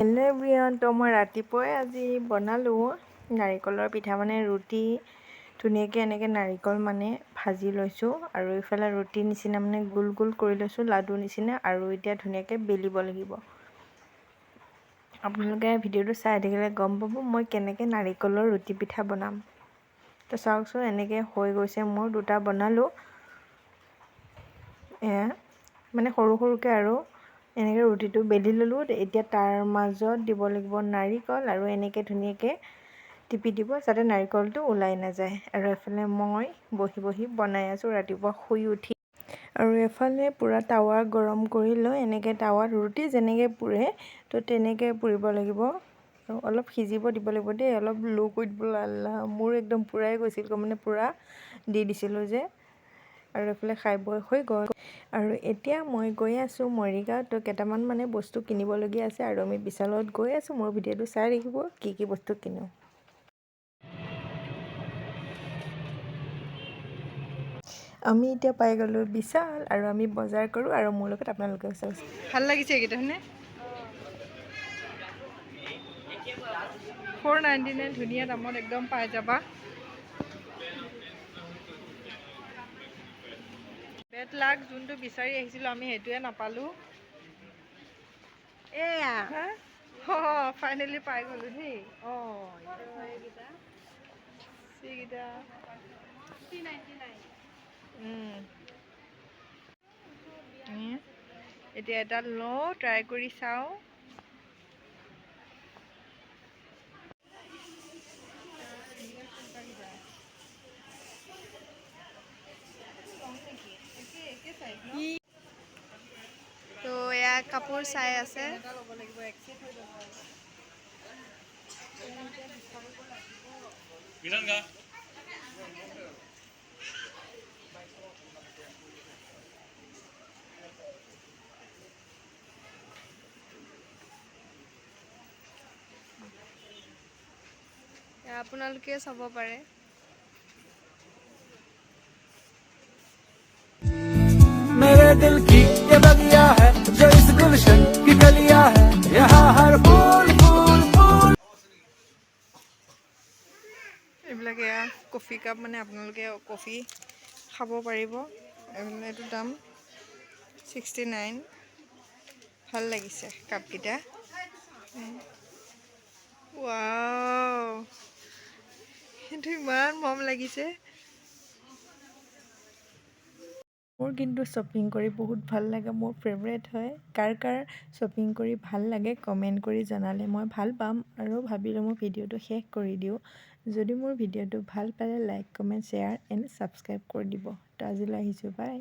Hello' everyone, তো মই ৰাতিপুৱাই আজি বনালোঁ নাৰিকলৰ পিঠা, মানে ৰুটি ধুনীয়াকৈ এনেকৈ নাৰিকল মানে ভাজি লৈছোঁ আৰু ইফালে ৰুটি নিচিনা মানে গোল গোল কৰি লৈছোঁ লাডু নিচিনা, আৰু এতিয়া ধুনীয়াকৈ বেলিব লাগিব। আপোনালোকে ভিডিঅ'টো চাই থাকিলে গম পাব মই কেনেকৈ নাৰিকলৰ ৰুটি পিঠা বনাম। তো চাওকচোন, এনেকৈ হৈ গৈছে মোৰ দুটা বনালোঁ। এয়া মানে সৰু সৰুকৈ আৰু এনেকৈ ৰুটিটো বেলি ল'লোঁ। এতিয়া তাৰ মাজত দিব লাগিব নাৰিকল, আৰু এনেকৈ ধুনীয়াকৈ টিপি দিব যাতে নাৰিকলটো ওলাই নাযায়। আৰু এফালে মই বহি বহি বনাই আছোঁ ৰাতিপুৱা শুই উঠি। আৰু এফালে পূৰা টাৱা গৰম কৰি লৈ এনেকৈ টাৱাত ৰুটি যেনেকৈ পুৰে তো তেনেকৈ পুৰিব লাগিব, আৰু অলপ সিজিব দিব লাগিব দেই, অলপ ল' কৰি দিব। আল্লাহ, মোৰ একদম পূৰাই গৈছিল, মানে পূৰা দি দিছিলোঁ যে। আৰু এইফালে খাই বৈ হৈ গ'ল। আৰু এতিয়া মই গৈ আছোঁ মৰিগাঁও। তো কেইটামান মানে বস্তু কিনিবলগীয়া আছে আৰু আমি বিশালত গৈ আছোঁ। মোৰ ভিডিঅ'টো চাই থাকিব কি কি বস্তু কিনো। আমি এতিয়া পাই গ'লোঁ বিশাল, আৰু আমি বজাৰ কৰোঁ, আৰু মোৰ লগত আপোনালোকেও চাওক। ভাল লাগিছে এইকেইটা হয়নে? 499 ধুনীয়া দামত একদম পাই যাবা। বেড লাক, যোনটো বিচাৰি আহিছিলোঁ আমি সেইটোৱে নাপালোঁ। এয়া ফাইনেলি পাই গ'লোঁ দেই। এইকেইটা এতিয়া এটা লওঁ, ট্ৰাই কৰি চাওঁ। তো এয়া কাপোৰ চাই আছে। আপোনালোকে চাব পাৰে। मेरे दिल की ये बगिया है जो इस गुलशन की कलिया है, यहाँ हर फूल फूल फूल। এইবিলাক এয়া কফি কাপ, মানে আপোনালোকে কফি খাব পাৰিব। এইটো দাম 69। ভাল লাগিছে কাপকেইটা। ৱাও, সেইটো ইমান মৰম লাগিছে। মোৰ কিন্তু শ্বপিং কৰি বহুত ভাল লাগে, মোৰ ফেভৰেট হয়। কাৰ কাৰ শ্বপিং কৰি ভাল লাগে কমেণ্ট কৰি জনালে মই ভাল পাম। আৰু ভাবিলোঁ মোৰ ভিডিঅ'টো শেষ কৰি দিওঁ। যদি মোৰ ভিডিঅ'টো ভাল পালে like, comment, share and subscribe কৰি দিব। তো আজিলৈ আহিছোঁ, বাই।